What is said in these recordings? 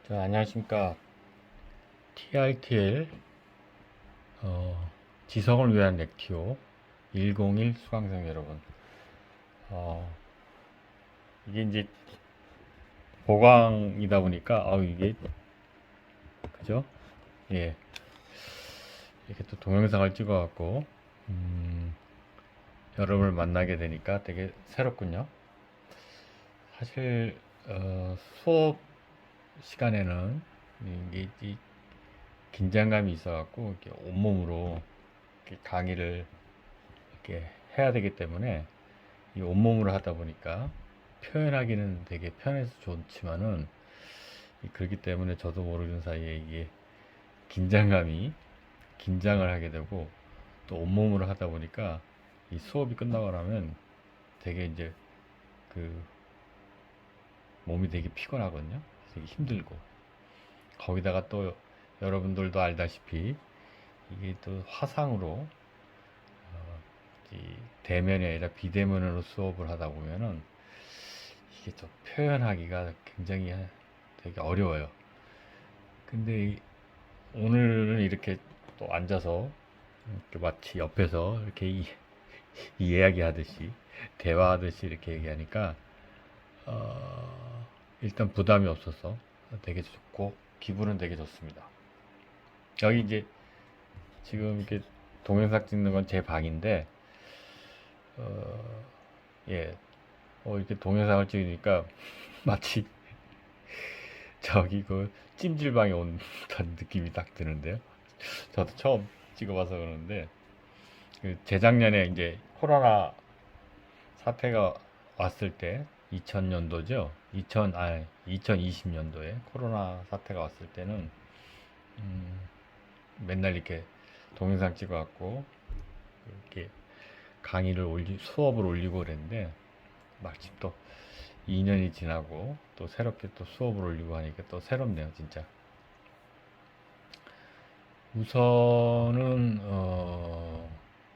자, 안녕하십니까. TRTL 지성을 위한 렉티오 101 수강생 여러분. 어, 이게 이제 보강이다 보니까 이게 그죠? 예, 이렇게 또 동영상을 찍어갖고 여러분을 만나게 되니까 되게 새롭군요. 사실 수업 시간에는 이게 긴장감이 있어갖고 이렇게 온몸으로 이렇게 강의를 이렇게 해야 되기 때문에 이 온몸으로 하다 보니까 표현하기는 되게 편해서 좋지만은 그렇기 때문에 저도 모르는 사이에 이게 긴장을 하게 되고 또 온몸으로 하다 보니까 이 수업이 끝나고 나면 되게 이제 그 몸이 되게 피곤하거든요. 되게 힘들고 거기다가 또 여러분들도 알다시피 이게 또 화상으로 이 대면이 아니라 비대면으로 수업을 하다 보면은 이게 또 표현하기가 굉장히 되게 어려워요. 근데 오늘은 이렇게 또 앉아서 이렇게 마치 옆에서 이렇게 이 이야기 하듯이 대화하듯이 이렇게 얘기하니까 일단 부담이 없어서 되게 좋고 기분은 되게 좋습니다. 여기 이제 지금 이렇게 동영상 찍는 건 제 방인데 예, 이렇게 동영상을 찍으니까 마치 저기 그 찜질방에 온 듯한 느낌이 딱 드는데요. 저도 처음 찍어봐서 그러는데 그 재작년에 이제 코로나 사태가 왔을 때 2000년도죠. 2020년도에 코로나 사태가 왔을 때는 맨날 이렇게 동영상 찍어갖고 이렇게 수업을 올리고 그랬는데 마침 또 2년이 지나고 또 새롭게 또 수업을 올리고 하니까 또 새롭네요, 진짜. 우선은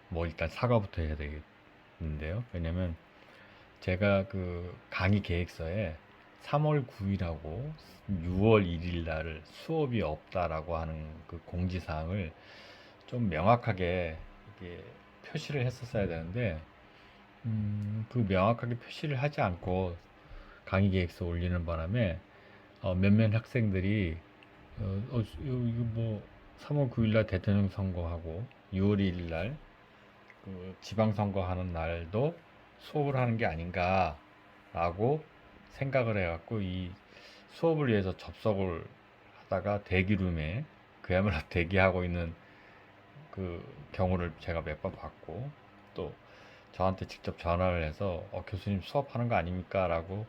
뭐 일단 사과부터 해야 되겠는데요. 왜냐면 제가 그 강의 계획서에 3월 9일하고 6월 1일 날 수업이 없다라고 하는 그 공지사항을 좀 명확하게 이렇게 표시를 했었어야 되는데 그 명확하게 표시를 하지 않고 강의 계획서 올리는 바람에 몇몇 학생들이 이거 뭐 3월 9일날 대통령 선거하고 6월 1일날 그 지방선거 하는 날도 수업을 하는 게 아닌가라고 생각을 해갖고 이 수업을 위해서 접속을 하다가 대기룸에 그야말로 대기하고 있는 그 경우를 제가 몇 번 봤고 또 저한테 직접 전화를 해서 교수님 수업하는 거 아닙니까? 라고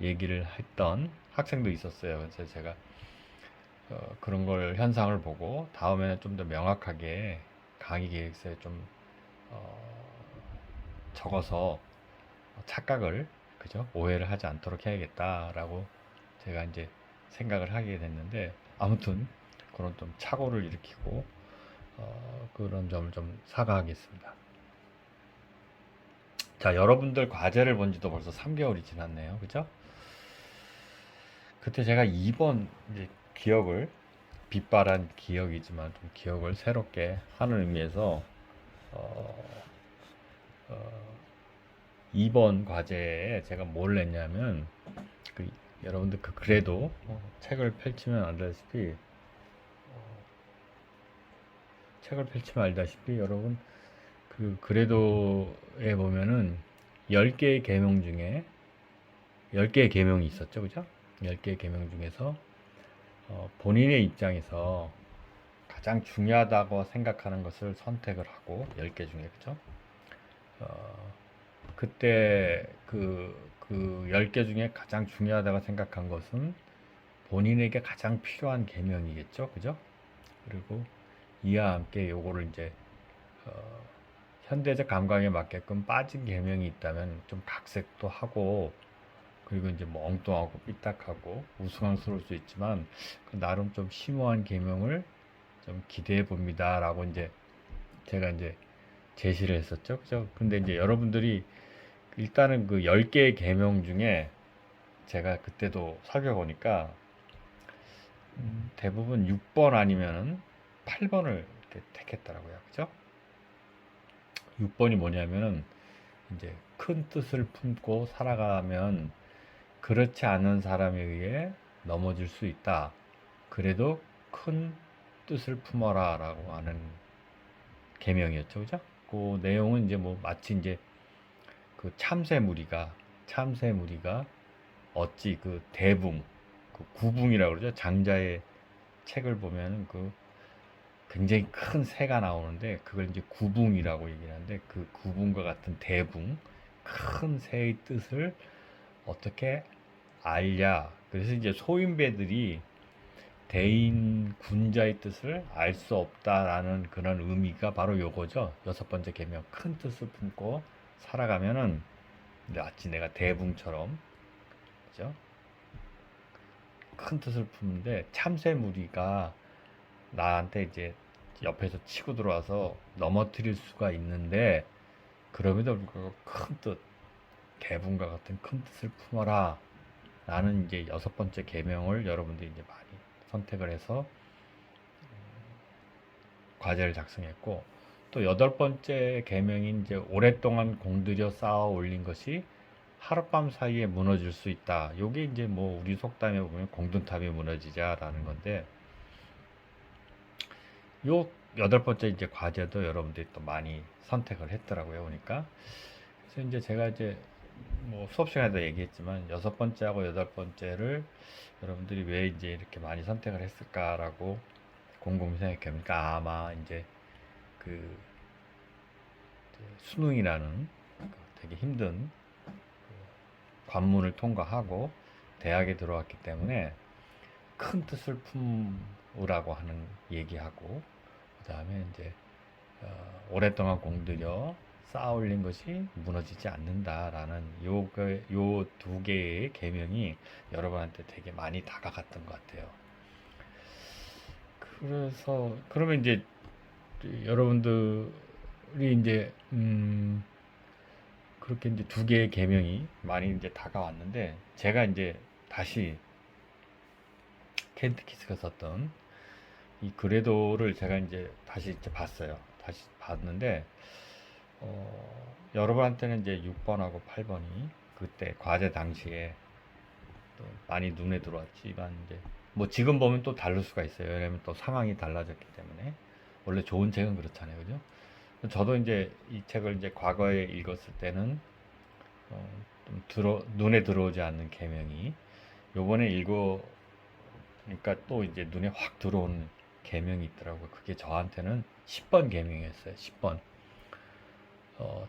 얘기를 했던 학생도 있었어요. 그래서 제가 그런 걸 현상을 보고 다음에는 좀 더 명확하게 강의 계획서에 좀 어, 적어서 착각을 그죠? 오해를 하지 않도록 해야겠다라고 제가 이제 생각을 하게 됐는데 아무튼 그런 좀 착오를 일으키고 그런 점을 좀 사과하겠습니다. 자, 여러분들 과제를 본 지도 벌써 3개월이 지났네요. 그죠? 그때 제가 2번 이제 기억을 빛바란 기억이지만 좀 기억을 새롭게 하는 의미에서 어, 어, 2번 과제에 제가 뭘 냈냐면 그 여러분들 그 그래도 책을 펼치면 알다시피 책을 펼치면 알다시피 여러분 그 그래도에 보면은 10개의 계명 중에 10개의 계명이 있었죠. 그죠? 10개의 계명 중에서 본인의 입장에서 가장 중요하다고 생각하는 것을 선택을 하고 10개 중에 그죠? 어, 그때 그 10개 중에 가장 중요하다고 생각한 것은 본인에게 가장 필요한 계명이겠죠. 그죠? 그리고 이와 함께 요거를 이제 어, 현대적 감각에 맞게끔 빠진 계명이 있다면 좀 각색도 하고 그리고 이제 뭐 엉뚱하고 삐딱하고 우스꽝스러울 수 있지만 그 나름 좀 심오한 계명을 좀 기대해 봅니다라고 이제 제가 이제 제시를 했었죠. 그죠? 근데 이제 여러분들이 일단은 그 10개의 계명 중에 제가 그때도 살펴보니까 대부분 6번 아니면은 8번을 택했더라고요. 그죠? 6번이 뭐냐면은 이제 큰 뜻을 품고 살아가면 그렇지 않은 사람에 의해 넘어질 수 있다. 그래도 큰 뜻을 품어라 라고 하는 계명이었죠. 그죠? 그 내용은 이제 뭐 마치 이제 그 참새 무리가 어찌 그 대붕, 그 구붕이라고 그러죠. 장자의 책을 보면은 그 굉장히 큰 새가 나오는데 그걸 이제 구붕이라고 얘기를 하는데 그 구붕과 같은 대붕, 큰 새의 뜻을 어떻게 알랴. 그래서 이제 소인배들이 대인 군자의 뜻을 알 수 없다라는 그런 의미가 바로 요거죠. 여섯 번째 계명, 큰 뜻을 품고 살아가면은 마치 내가 대붕처럼, 그죠? 큰 뜻을 품는데 참새 무리가 나한테 이제 옆에서 치고 들어와서 넘어뜨릴 수가 있는데 그럼에도 불구하고 큰 뜻, 대붕과 같은 큰 뜻을 품어라. 라는 이제 여섯 번째 계명을 여러분들이 이제 많이 선택을 해서 과제를 작성했고, 또 여덟 번째 계명인 이제 오랫동안 공들여 쌓아 올린 것이 하룻밤 사이에 무너질 수 있다. 요게 이제 뭐 우리 속담에 보면 공든탑이 무너지자라는 건데, 요 여덟 번째 이제 과제도 여러분들이 또 많이 선택을 했더라고요. 그러니까 그래서 이제 제가 이제 뭐 수업 시간에도 얘기했지만 여섯 번째하고 여덟 번째를 여러분들이 왜 이제 이렇게 많이 선택을 했을까라고 곰곰이 생각해 보니까 아마 이제 그 수능이라는 되게 힘든 관문을 통과하고 대학에 들어왔기 때문에 큰 뜻을 품으라고 하는 얘기하고, 그 다음에 이제 오랫동안 공들여 쌓아올린 것이 무너지지 않는다라는 요 두 개의 계명이 여러분한테 되게 많이 다가갔던 것 같아요. 그래서 그러면 이제 여러분들이 이제 그렇게 이제 두 개의 계명이 많이 이제 다가왔는데 제가 이제 다시 켄트키스가 썼던 이 그레도를 제가 이제 다시 이제 봤어요. 다시 봤는데 여러분한테는 이제 6번하고 8번이 그때 과제 당시에 또 많이 눈에 들어왔지만 이제 뭐 지금 보면 또 다를 수가 있어요. 왜냐면 또 상황이 달라졌기 때문에 원래 좋은 책은 그렇잖아요, 그죠? 저도 이제 이 책을 이제 과거에 읽었을 때는 좀 눈에 들어오지 않는 계명이 요번에 읽으니까 또 이제 눈에 확 들어오는 계명이 있더라고요. 그게 저한테는 10번 계명이었어요. 10번.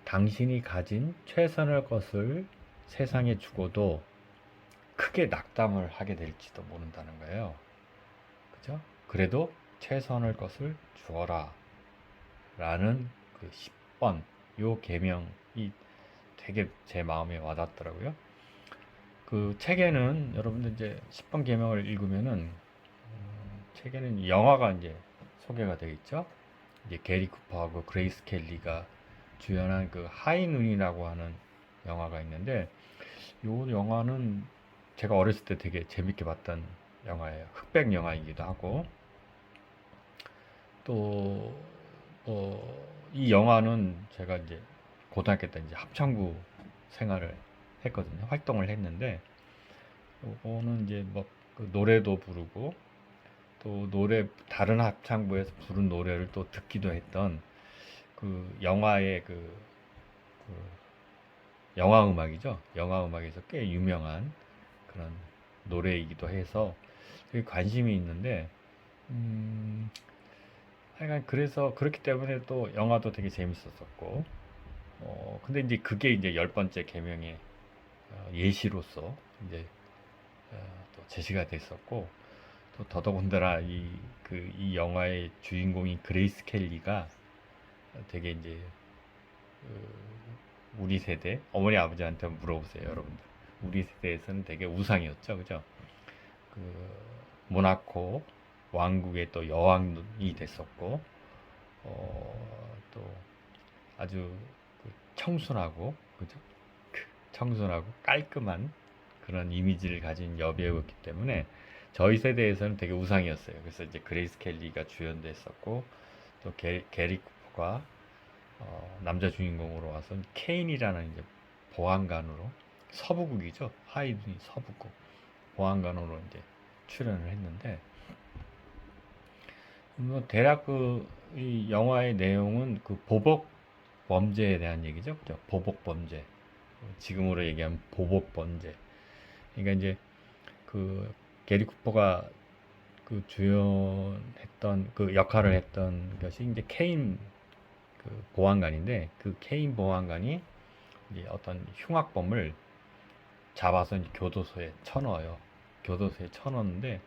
당신이 가진 최선의 것을 세상에 주고도 크게 낙담을 하게 될지도 모른다는 거예요. 그죠? 그래도 최선의 것을 주어라. 라는 그 10번, 요 계명이 되게 제 마음에 와닿더라고요. 그 책에는 여러분들 이제 10번 계명을 읽으면은 책에는 영화가 이제 소개가 되어 있죠. 이제 게리 쿠퍼하고 그레이스 켈리가 주연한 그 하이눈이라고 하는 영화가 있는데 요 영화는 제가 어렸을 때 되게 재밌게 봤던 영화예요. 흑백 영화이기도 하고 또 이 영화는 제가 이제 고등학교 때 이제 합창부 생활을 했거든요. 활동을 했는데 요거는 이제 뭐그 노래도 부르고 또 다른 합창부에서 부른 노래를 또 듣기도 했던 그 영화의 그 영화 음악이죠. 영화 음악에서 꽤 유명한 그런 노래이기도 해서 되게 관심이 있는데 하여간 그래서 그렇기 때문에 또 영화도 되게 재밌었었고 근데 이제 그게 이제 열 번째 계명의 예시로서 이제 또 제시가 됐었고 또 더더군다나 이 영화의 주인공인 그레이스 켈리가 되게 이제 우리 세대 어머니 아버지한테 물어보세요, 여러분들. 우리 세대에서는 되게 우상이었죠, 그죠? 그 모나코 왕국의 또 여왕이 됐었고 또 아주 청순하고 그죠? 청순하고 깔끔한 그런 이미지를 가진 여배우였기 때문에 저희 세대에서는 되게 우상이었어요. 그래서 이제 그레이스 켈리가 주연도 했었고 또 게리 쿠퍼가 남자 주인공으로 와서 케인이라는 이제 보안관으로 서부국이죠. 하이든이 서부국 보안관으로 이제 출연을 했는데 뭐 대략 이 영화의 내용은 그 보복 범죄에 대한 얘기죠. 그죠? 보복 범죄. 지금으로 얘기하면 보복 범죄. 그러니까 이제 그 게리 쿠퍼가 그 주연했던 그 역할을 했던 것이 이제 케인 그 보안관인데 그 케인 보안관이 이제 어떤 흉악범을 잡아서 이제 교도소에 쳐넣어요. 교도소에 쳐넣는데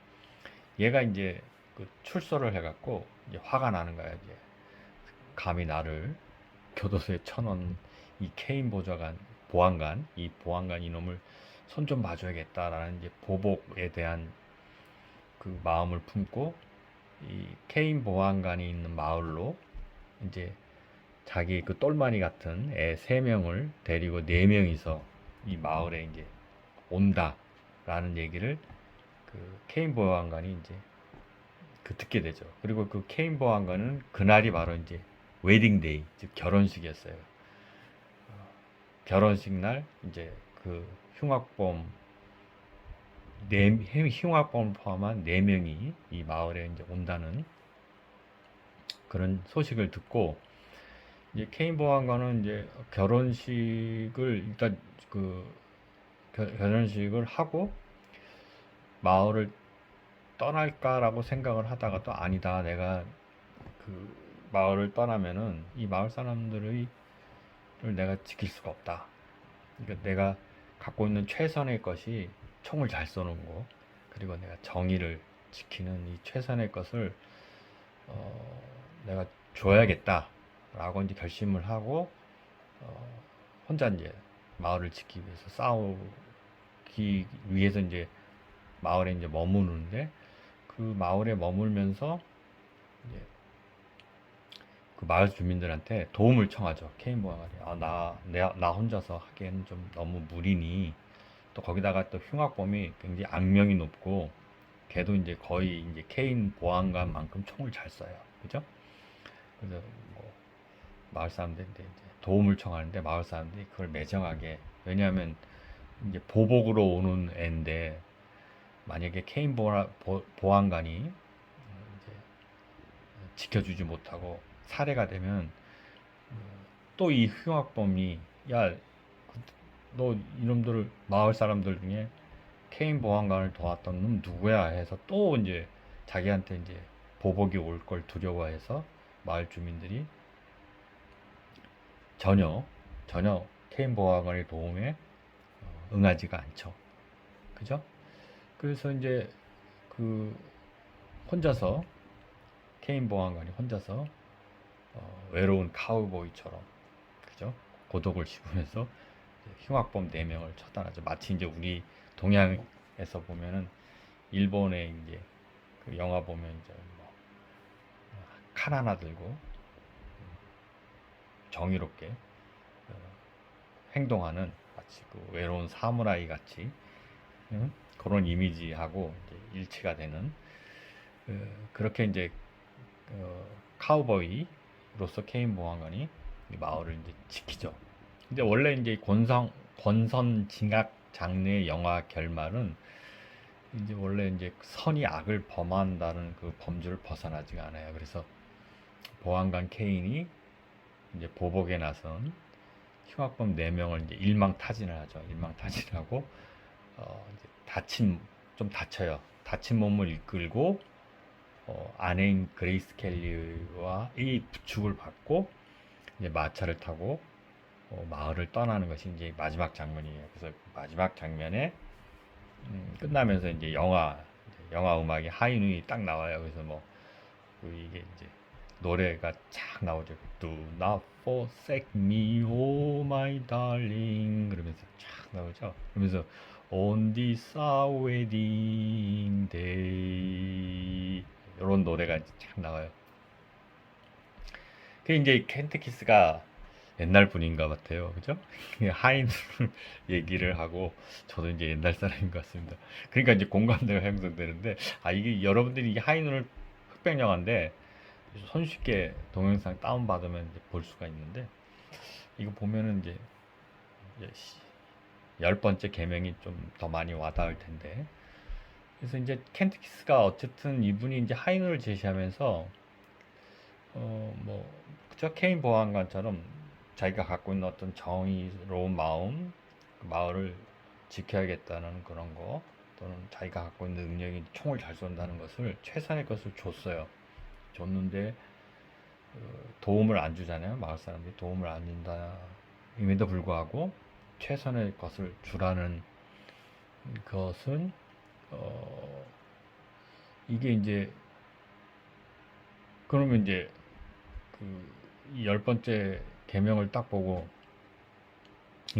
얘가 이제 그 출소를 해갖고 이제 화가 나는 거야. 이제 감히 나를 교도소에 쳐넣은 이 케인 보안관, 이 보안관 이놈을 손 좀 봐줘야겠다라는 이제 보복에 대한 그 마음을 품고 이 케인 보안관이 있는 마을로 이제 자기 그 똘마니 같은 애 3명을 데리고 4명이서 이 마을에 이제 온다라는 얘기를 그 케인 보안관이 이제 그 듣게 되죠. 그리고 그 케인 보안관은 그날이 바로 이제 웨딩데이, 즉 결혼식이었어요. 결혼식 날 이제 그 흉악범을 포함한 4명이 이 마을에 이제 온다는 그런 소식을 듣고 이제 케인 보안관은 이제 결혼식을 일단 그 결혼식을 하고 마을을 떠날까라고 생각을 하다가 또 아니다. 내가 그 마을을 떠나면은 이 마을 사람들을 내가 지킬 수가 없다. 그러니까 내가 갖고 있는 최선의 것이 총을 잘 쏘는 거, 그리고 내가 정의를 지키는 이 최선의 것을 내가 줘야겠다라고 이제 결심을 하고 혼자 이제 마을을 지키기 위해서 싸우기 위해서 이제 마을에 이제 머무르는데 그 마을에 머물면서 이제 그 마을 주민들한테 도움을 청하죠. 케인 보아가리. 나 혼자서 하기에는 좀 너무 무리니 또 거기다가 또 흉악범이 굉장히 악명이 높고 걔도 이제 거의 이제 케인 보안관만큼 총을 잘 쏴요. 그죠? 그래서 뭐 마을 사람들한테 이제 도움을 청하는데 마을 사람들이 그걸 매정하게 왜냐하면 이제 보복으로 오는 애인데 만약에 케인 보안관이 이제 지켜주지 못하고 살해가 되면 또 이 흉악범이 야, 너 이놈들을 마을 사람들 중에 케인 보안관을 도왔던 놈 누구야 해서 또 이제 자기한테 이제 보복이 올 걸 두려워해서 마을 주민들이 전혀 케인 보안관의 도움에 응하지가 않죠. 그죠? 그래서 이제 그 혼자서 케인 보안관이 혼자서 외로운 카우보이처럼 그죠? 고독을 씹으면서 흉악범 4명을 처단하죠. 마치 이제 우리 동양에서 보면은 일본의 이제 그 영화 보면 이제 뭐 칼 하나 들고 정의롭게 행동하는 마치 그 외로운 사무라이 같이 그런 이미지하고 이제 일치가 되는 그렇게 이제 카우보이로서 케인 보안관이 마을을 이제 지키죠. 근데 원래 이제 권선징악 장르의 영화 결말은 이제 원래 이제 선이 악을 범한다는 그 범주를 벗어나지가 않아요. 그래서 보안관 케인이 이제 보복에 나선 흉악범 4명을 이제 일망타진을 하죠. 일망타진하고 이제 좀 다쳐요. 다친 몸을 이끌고 아내인 그레이스 켈리와 이 부축을 받고 이제 마차를 타고 마을을 떠나는 것이 이제 마지막 장면이에요. 그래서 마지막 장면에 끝나면서 이제 영화 음악이 하이눈이 딱 나와요. 그래서 뭐 이게 이제 노래가 쫙 나오죠. Do not forsake me, oh my darling. 그러면서 쫙 나오죠. 그러면서 On this our wedding day 이런 노래가 쫙 나와요. 그 이제 켄트키스가 옛날 분인가 같아요. 그죠? 하인을 얘기를 하고 저도 이제 옛날 사람인 것 같습니다. 그러니까 이제 공감대가 형성되는데 이게 여러분들이 이 하인을 흑백 영화인데 손쉽게 동영상 다운받으면 이제 볼 수가 있는데 이거 보면은 이제 10번째 계명이 좀 더 많이 와닿을 텐데 그래서 이제 켄트키스가 어쨌든 이분이 이제 하인을 제시하면서 뭐 그저 케인 보안관처럼 자기가 갖고 있는 어떤 정의로운 마음, 그 마을을 지켜야겠다는 그런 거 또는 자기가 갖고 있는 능력이 총을 잘 쏜다는 것을 최선의 것을 줬어요. 줬는데 도움을 안 주잖아요. 마을 사람들이 도움을 안 준다임에도 불구하고 최선의 것을 주라는 것은 어, 이게 이제 그러면 이제 이 10번째 계명을 딱 보고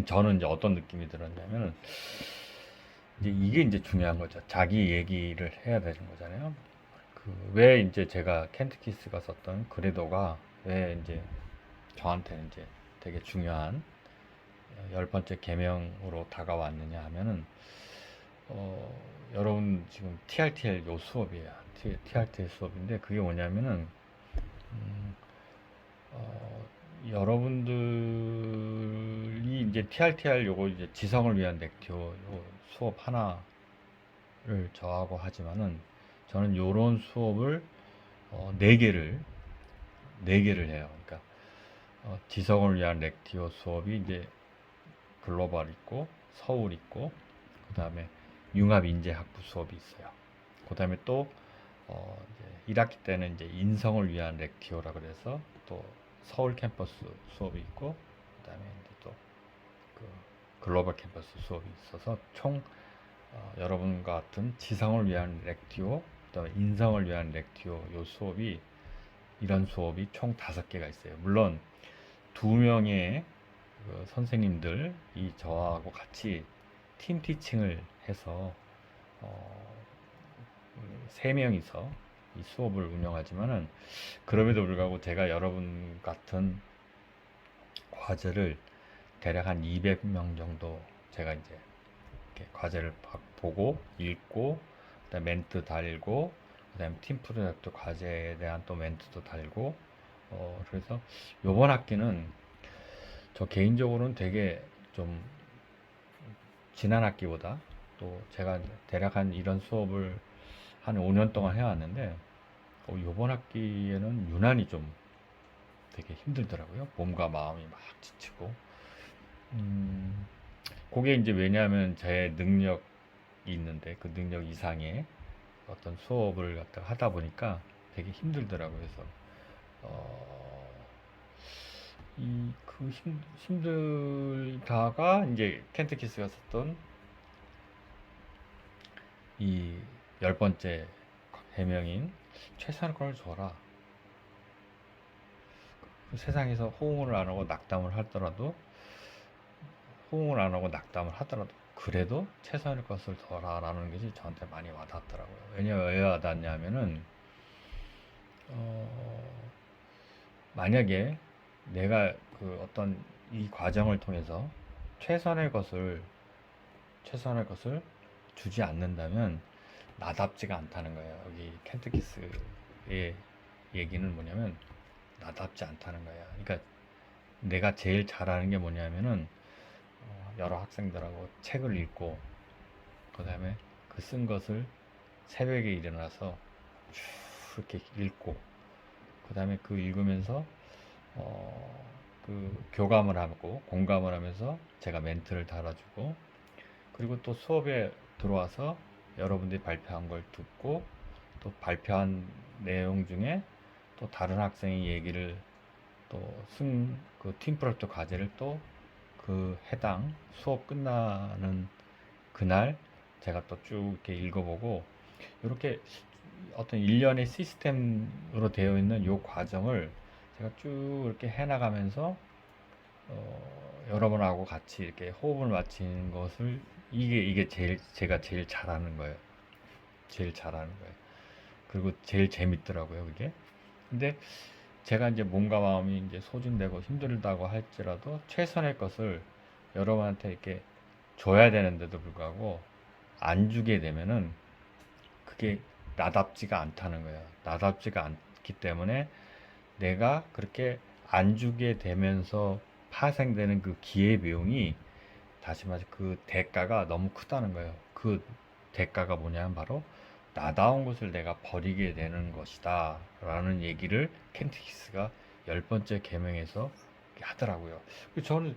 저는 이제 어떤 느낌이 들었냐면 이제 이게 이제 중요한 거죠. 자기 얘기를 해야 되는 거잖아요. 왜 이제 제가 켄트키스가 썼던 그레도가 왜 이제 저한테는 이제 되게 중요한 10번째 계명으로 다가왔느냐 하면은 여러분 지금 TRTL 요 수업이에요. TRTL 수업인데 그게 뭐냐면은 여러분들이 이제 TRTR 요거 이제 지성을 위한 렉티오 요 수업 하나를 저하고 하지만은 저는 요런 수업을 네 개를 해요. 그러니까 지성을 위한 렉티오 수업이 이제 글로벌 있고 서울 있고 그 다음에 융합인재학부 수업이 있어요. 그 다음에 또 이제 1학기 때는 이제 인성을 위한 렉티오라 그래서 또 서울 캠퍼스 수업이 있고 그 다음에 이제 또 그 글로벌 캠퍼스 수업이 있어서 총 여러분 같은 지성을 위한 렉티오 그다음에 인성을 위한 렉티오 요 수업이 이런 수업이 총 5개가 있어요. 물론 2명의 그 선생님들이 저하고 같이 팀 티칭을 해서 3명이서 이 수업을 운영하지만은 그럼에도 불구하고 제가 여러분 같은 과제를 대략 한 200명 정도 제가 이제 이렇게 과제를 보고 읽고 그다음 멘트 달고 그다음 팀 프로젝트 과제에 대한 또 멘트도 달고 그래서 요번 학기는 저 개인적으로는 되게 좀 지난 학기보다 또 제가 대략 한 이런 수업을 한 5년 동안 해왔는데 요번 학기에는 유난히 좀 되게 힘들더라고요. 몸과 마음이 막 지치고 그게 이제 왜냐하면 제 능력이 있는데 그 능력 이상의 어떤 수업을 갖다 하다 보니까 되게 힘들더라고요. 그래서 힘들다가 이제 켄트키스가 썼던 이 10번째 해명인 최선의 걸 줘라. 세상에서 호응을 안 하고 낙담을 하더라도 그래도 최선의 것을 더라라는 것이 저한테 많이 와닿더라고요. 왜 와닿냐면은 만약에 내가 그 어떤 이 과정을 통해서 최선의 것을 주지 않는다면 나답지가 않다는 거예요. 여기 켄트키스의 얘기는 뭐냐면 나답지 않다는 거예요. 그러니까 내가 제일 잘하는 게 뭐냐면은 여러 학생들하고 책을 읽고 그 다음에 그 쓴 것을 새벽에 일어나서 쭉 이렇게 읽고 그 다음에 그 읽으면서 그 교감을 하고 공감을 하면서 제가 멘트를 달아주고 그리고 또 수업에 들어와서 여러분들이 발표한 걸 듣고 또 발표한 내용 중에 또 다른 학생의 얘기를 또 그 팀 프로젝트 과제를 또 그 해당 수업 끝나는 그날 제가 또 쭉 이렇게 읽어보고 이렇게 어떤 일련의 시스템으로 되어 있는 이 과정을 제가 쭉 이렇게 해나가면서 여러분하고 같이 이렇게 호흡을 맞추는 것을 이게 제가 제일 잘하는 거예요. 제일 잘하는 거예요. 그리고 제일 재밌더라고요, 그게. 근데 제가 이제 몸과 마음이 이제 소진되고 힘들다고 할지라도 최선의 것을 여러분한테 이렇게 줘야 되는데도 불구하고 안 주게 되면은 그게 나답지가 않다는 거예요. 나답지가 않기 때문에 내가 그렇게 안 주게 되면서 파생되는 그 기회비용이, 다시 말해서 그 대가가 너무 크다는 거예요. 그 대가가 뭐냐면 바로 나다운 것을 내가 버리게 되는 것이다 라는 얘기를 켄트키스가 10번째 계명에서 하더라고요. 저는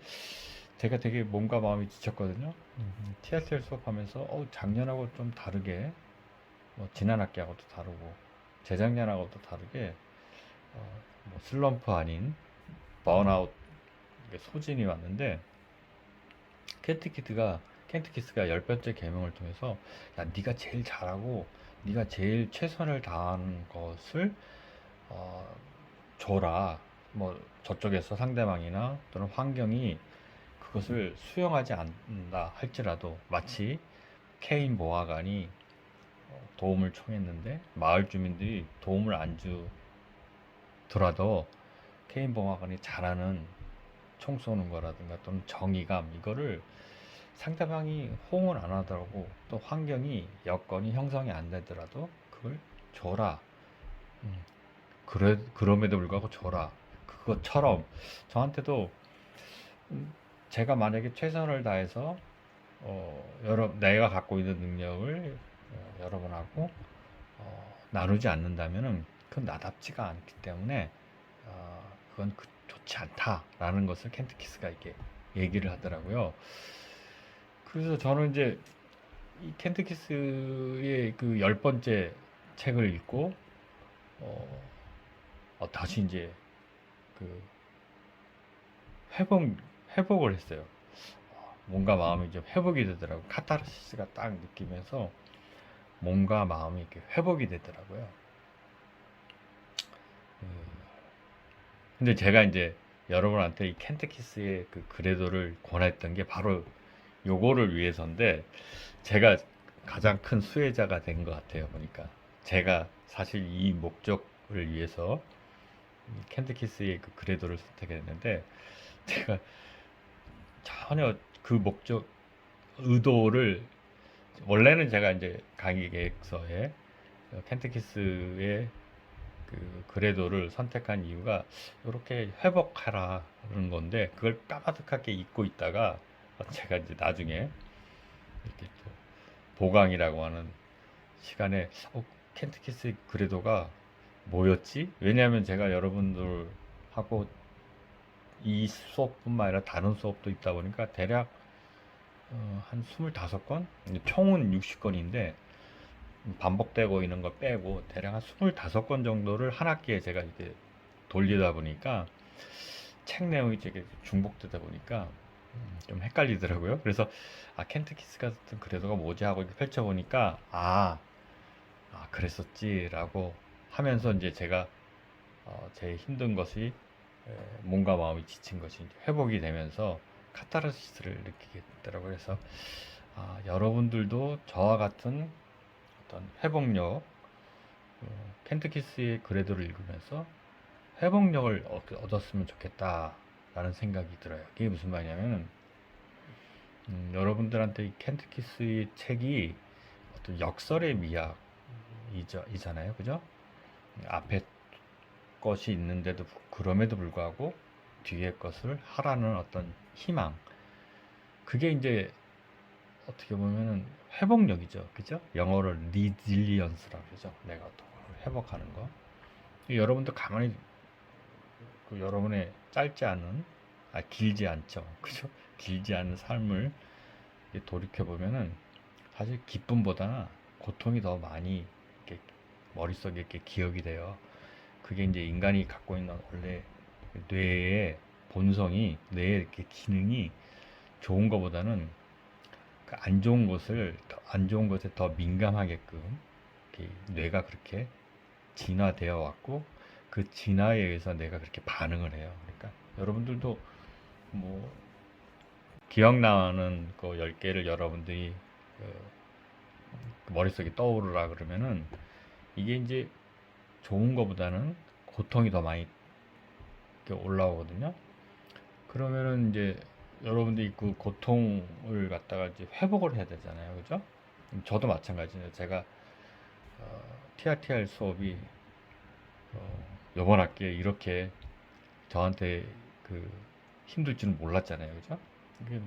제가 되게 몸과 마음이 지쳤거든요. TSL 수업하면서 작년하고 좀 다르게, 지난 학기하고도 다르고 재작년하고도 다르게 슬럼프 아닌 번아웃, 소진이 왔는데, 켄트키스가 10번째 계명을 통해서 야, 네가 제일 잘하고 네가 제일 최선을 다하는 것을 어, 줘라. 뭐 저쪽에서 상대방이나 또는 환경이 그것을 수용하지 않는다 할지라도, 마치 케인 보아관이 도움을 청했는데 마을 주민들이 도움을 안 주더라도 케인 보아관이 잘하는 총 쏘는 거라든가 또는 정의감, 이거를 상대방이 호응을 안 하더라고, 또 환경이 여건이 형성이 안 되더라도 그걸 줘라. 음, 그럼에도 불구하고 줘라. 그것처럼 저한테도 제가 만약에 최선을 다해서 내가 갖고 있는 능력을 여러분하고 나누지 않는다면은 그건 나답지가 않기 때문에 그건 좋지 않다라는 것을 켄트키스가 이렇게 얘기를 하더라고요. 그래서 저는 이제 이 켄트키스의 그 10번째 책을 읽고 다시 이제 그 회복을 했어요. 몸과 마음이 좀 회복이 되더라고요. 카타르시스가 딱 느끼면서 몸과 마음이 이렇게 회복이 되더라고요. 근데 제가 이제 여러분한테 이 켄트키스의 그 그레도를 권했던 게 바로 요거를 위해서인데, 제가 가장 큰 수혜자가 된 것 같아요. 보니까 제가 사실 이 목적을 위해서 켄트키스의 그 그레도를 선택했는데, 제가 전혀 그 목적 의도를, 원래는 제가 이제 강의 계획서에 켄트키스의 그 그레도를 선택한 이유가 이렇게 회복하라는 건데, 그걸 까마득하게 잊고 있다가 제가 이제 나중에 이렇게 또 보강이라고 하는 시간에 켄트키스의 그레도가 뭐였지? 왜냐하면 제가 여러분들하고 이 수업뿐만 아니라 다른 수업도 있다 보니까 대략 한 25건? 총은 60건인데 반복되고 있는 거 빼고 대략 한 25건 정도를 한 학기에 제가 이렇게 돌리다 보니까 책 내용이 되게 중복되다 보니까 좀 헷갈리더라고요. 그래서 켄트키스 같은 그래도가 뭐지 하고 이렇게 펼쳐보니까 그랬었지라고 하면서 이제 제가 제 힘든 것이, 몸과 마음이 지친 것이 이제 회복이 되면서 카타르시스를 느끼게 됐더라고요. 그래서 여러분들도 저와 같은 어떤 회복력, 켄트키스의 그레도를 읽으면서 회복력을 얻었으면 좋겠다라는 생각이 들어요. 그게 무슨 말이냐면, 여러분들한테 이 켄트키스의 책이 어떤 역설의 미학이잖아요, 그죠? 앞에 것이 있는데도 그럼에도 불구하고 뒤에 것을 하라는 어떤 희망, 그게 이제 어떻게 보면은 회복력이죠, 그죠? 영어로 리질리언스라고 그러죠. 내가 또 회복하는 거. 여러분도 가만히 여러분의 짧지 않은, 길지 않죠, 그죠? 길지 않은 삶을 돌이켜 보면은 사실 기쁨보다 고통이 더 많이 이렇게 머릿속에 이렇게 기억이 돼요. 그게 이제 인간이 갖고 있는 원래 뇌의 본성이, 뇌의 이렇게 기능이 좋은 것보다는 그 안 좋은 것에 더 민감하게끔 뇌가 그렇게 진화되어 왔고, 그 진화에 의해서 내가 그렇게 반응을 해요. 그러니까 여러분들도 뭐 기억나는 그 10개를 여러분들이 그 머릿속에 떠오르라 그러면은, 이게 이제 좋은 것보다는 고통이 더 많이 이렇게 올라오거든요. 그러면은 이제 여러분들이 그 고통을 갖다가 이제 회복을 해야 되잖아요. 그죠? 저도 마찬가지예요. 제가 TRTR 수업이 이번 학기에 이렇게 저한테 그 힘들 줄은 몰랐잖아요. 그죠? 이게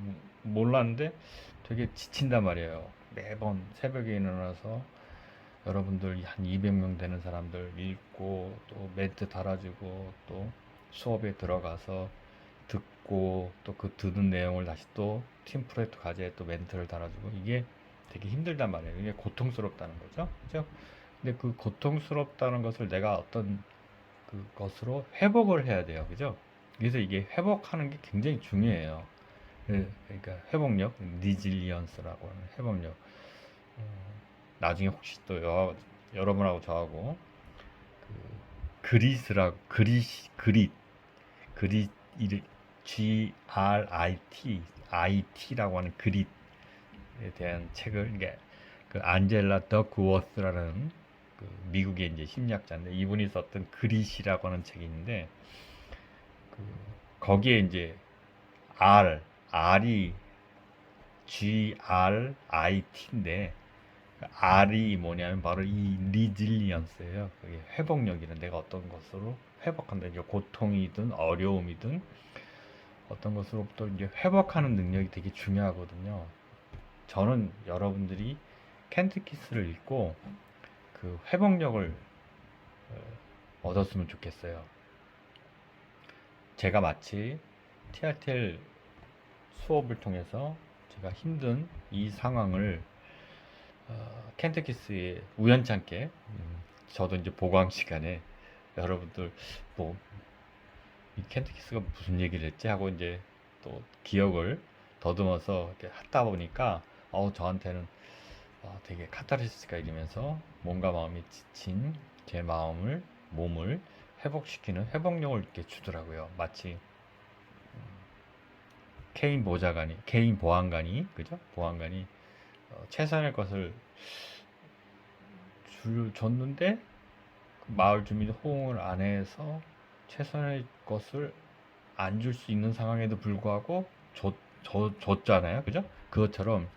몰랐는데 되게 지친단 말이에요. 매번 새벽에 일어나서 여러분들 한 200명 되는 사람들 읽고 또 멘트 달아주고 또 수업에 들어가서 듣고 또 그 듣는 내용을 다시 또 팀 프로젝트 과제에 또 멘트를 달아주고 이게 되게 힘들단 말이에요. 이게 고통스럽다는 거죠. 그죠? 근데 그 고통스럽다는 것을 내가 어떤 그것으로 회복을 해야 돼요. 그죠? 그래서 이게 회복하는 게 굉장히 중요해요. 그러니까 회복력, 리질리언스라고 하는 회복력. 나중에 혹시 또 여러분하고 저하고 그릿 GRIT라고 하는 그릿에 대한 책을 이게 그 안젤라 더크워스라는 그 미국의 이제 심리학자인데 이분이 썼던 그릿이라고 하는 책이 있는데 그 거기에 이제 R이 GRIT인데 R이 뭐냐면 바로 이 리질리언스예요. 그게 회복력이란 내가 어떤 것으로 회복한다. 이제 고통이든 어려움이든 어떤 것으로부터 이제 회복하는 능력이 되게 중요하거든요. 저는 여러분들이 켄트키스를 읽고 그 회복력을 얻었으면 좋겠어요. 제가 마치 TRTL 수업을 통해서 제가 힘든 이 상황을 켄트키스에 우연찮게 저도 이제 보강 시간에 여러분들 뭐 이 켄트키스가 무슨 얘기를 했지 하고 이제 또 기억을 더듬어서 이렇게 하다 보니까 저한테는 되게 카타르시스가 일으면서 몸과 마음이 지친 제 몸을 회복시키는 회복력을 이렇게 주더라고요. 마치 개인 보안관이 그죠? 보안관이 최선의 것을 줬는데 그 마을 주민 호응을 안 해서 최선의 것을 안 줄 수 있는 상황에도 불구하고 줬잖아요. 그죠? 그것처럼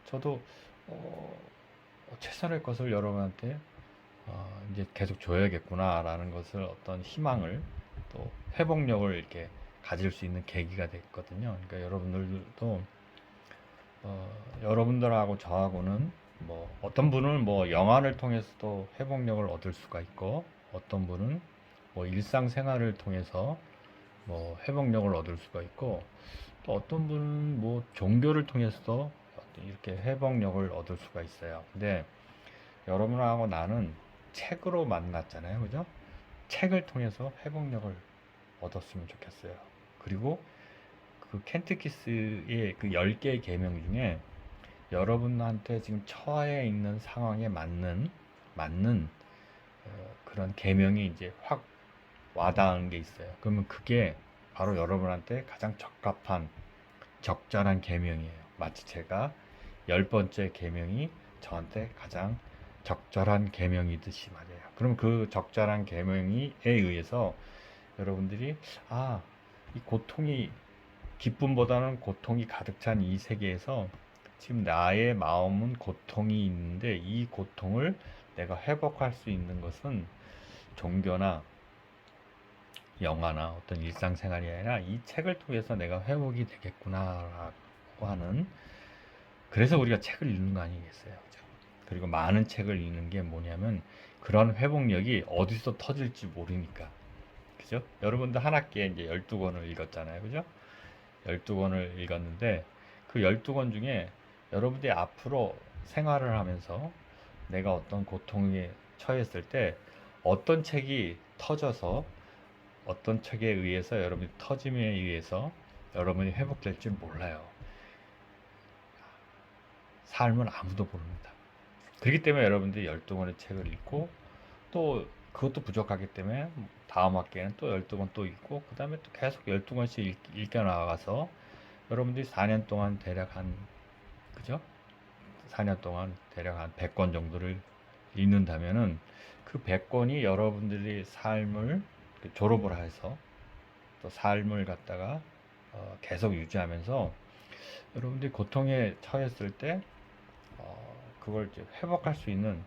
저도 최선의 것을 여러분한테 이제 계속 줘야겠구나라는 것을 어떤 희망을 또 회복력을 이렇게 가질 수 있는 계기가 됐거든요. 그러니까 여러분들도 여러분들하고 저하고는 뭐 어떤 분은 뭐 영화를 통해서도 회복력을 얻을 수가 있고 어떤 분은 뭐 일상생활을 통해서 뭐 회복력을 얻을 수가 있고 또 어떤 분은 뭐 종교를 통해서도 이렇게 회복력을 얻을 수가 있어요. 근데 여러분하고 나는 책으로 만났잖아요. 그죠? 책을 통해서 회복력을 얻었으면 좋겠어요. 그리고 그 켄트키스의 그 10개의 계명 중에 여러분한테 지금 처해 있는 상황에 맞는 그런 계명이 이제 확 와닿은 게 있어요. 그러면 그게 바로 여러분한테 가장 적절한 계명이에요. 마치 제가 10번째 계명이 저한테 가장 적절한 계명이듯이 말이에요. 그럼 그 적절한 계명에 의해서 여러분들이 이 고통이 기쁨보다는 고통이 가득 찬 이 세계에서 지금 나의 마음은 고통이 있는데 이 고통을 내가 회복할 수 있는 것은 종교나 영화나 어떤 일상생활이 아니라 이 책을 통해서 내가 회복이 되겠구나라고 하는 그래서 우리가 책을 읽는 거 아니겠어요. 그죠? 그리고 많은 책을 읽는 게 뭐냐면 그런 회복력이 어디서 터질지 모르니까. 그죠? 여러분들 한 학기에 이제 12권을 읽었잖아요. 그죠? 12권을 읽었는데 그 12권 중에 여러분들이 앞으로 생활을 하면서 내가 어떤 고통에 처했을 때 어떤 책이 터져서 어떤 책에 의해서 여러분이 터짐에 의해서 여러분이 회복될지 몰라요. 삶은 아무도 모릅니다. 그렇기 때문에 여러분들이 12권의 책을 읽고 또 그것도 부족하기 때문에 다음 학기에는 또 12권 또 읽고 그 다음에 또 계속 12권씩 읽겨 나가서 여러분들이 4년 동안 대략 그죠? 4년 동안 대략 한 100권 정도를 읽는다면은 그 100권이 여러분들의 삶을 졸업을 해서 또 삶을 갖다가 계속 유지하면서 여러분들이 고통에 처했을 때 그걸 이제 회복할 수 있는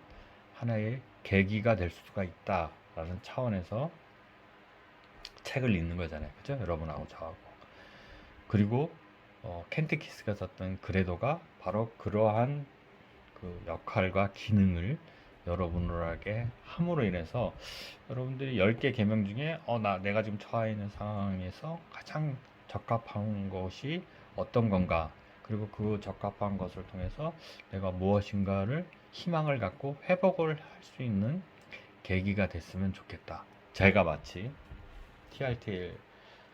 하나의 계기가 될 수가 있다라는 차원에서 책을 읽는 거잖아요. 그죠? 여러분하고 저하고. 그리고 켄트 키스가 썼던 그레도가 바로 그러한 그 역할과 기능을 여러분들에게 함으로 인해서 여러분들이 10개 계명 중에 내가 지금 처해 있는 상황에서 가장 적합한 것이 어떤 건가, 그리고 그 적합한 것을 통해서 내가 무엇인가를 희망을 갖고 회복을 할 수 있는 계기가 됐으면 좋겠다. 제가 마치 TRTL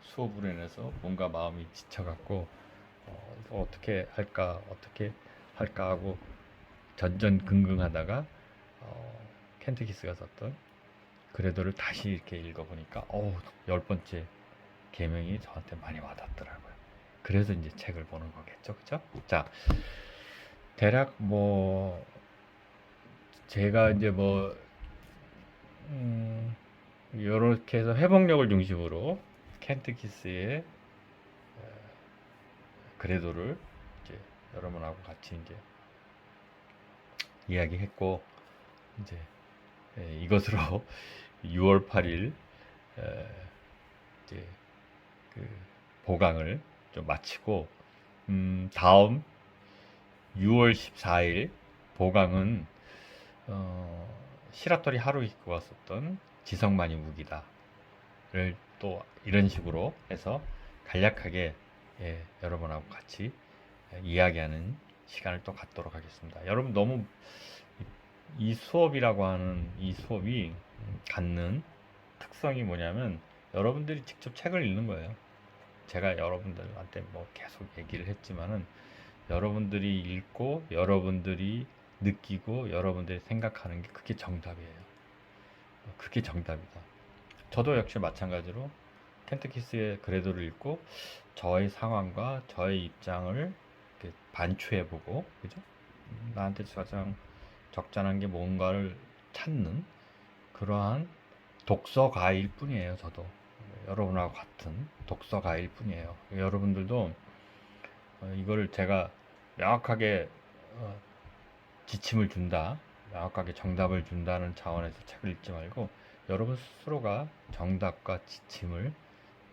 수업으로 인해서 뭔가 마음이 지쳐갖고 이거 어떻게 할까 하고 전전긍긍하다가 켄트키스가 썼던 그레도를 다시 이렇게 읽어보니까 10번째 계명이 저한테 많이 와닿더라고요. 그래서 이제 책을 보는 거겠죠, 그죠? 자, 대략 제가 이제 요렇게 해서 회복력을 중심으로 켄트키스의 그레도를 이제 여러분하고 같이 이제 이야기했고, 이제 이것으로 6월 8일 이제 그 보강을 좀 마치고, 다음 6월 14일 보강은 시라토리 하루히코가 썼던 지성만이 무기다를 또 이런 식으로 해서 간략하게 여러분하고 같이 이야기하는 시간을 또 갖도록 하겠습니다. 여러분, 너무 이 수업이라고 하는 이 수업이 갖는 특성이 뭐냐면 여러분들이 직접 책을 읽는 거예요. 제가 여러분들한테 계속 얘기를 했지만은 여러분들이 읽고 여러분들이 느끼고 여러분들이 생각하는 게 그게 정답이에요. 그게 정답이다. 저도 역시 마찬가지로 켄트키스의 그레도를 읽고 저의 상황과 저의 입장을 반추해보고, 그죠? 나한테 가장 적절한 게 뭔가를 찾는 그러한 독서가일 뿐이에요. 저도 여러분하고 같은 독서가일 뿐이에요. 여러분들도 이거를 제가 명확하게 지침을 준다, 명확하게 정답을 준다는 차원에서 책을 읽지 말고 여러분 스스로가 정답과 지침을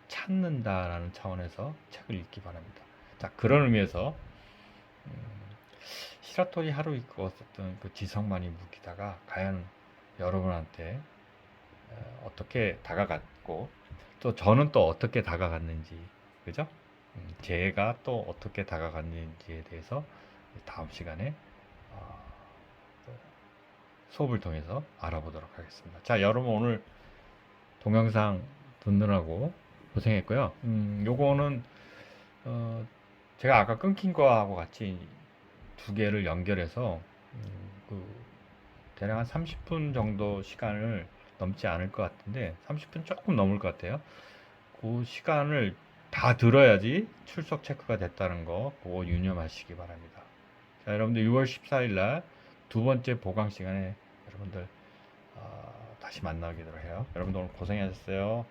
찾는다라는 차원에서 책을 읽기 바랍니다. 자, 그런 의미에서 시라토리 하루히코가 썼던 그 지성만이 무기다가 과연 여러분한테 어떻게 다가갔고, 또 저는 또 어떻게 다가갔는지, 그죠? 제가 또 어떻게 다가갔는지에 대해서 다음 시간에 수업을 통해서 알아보도록 하겠습니다. 자, 여러분 오늘 동영상 듣느라고 고생했고요. 요거는 제가 아까 끊긴 거하고 같이 두 개를 연결해서 대략 한 30분 정도 시간을 넘지 않을 것 같은데 30분 조금 넘을 것 같아요. 그 시간을 다 들어야지 출석 체크가 됐다는 거 그거 유념하시기 바랍니다. 자, 여러분들 6월 14일 날 두 번째 보강 시간에 여러분들 다시 만나기로 해요. 여러분들 오늘 고생하셨어요.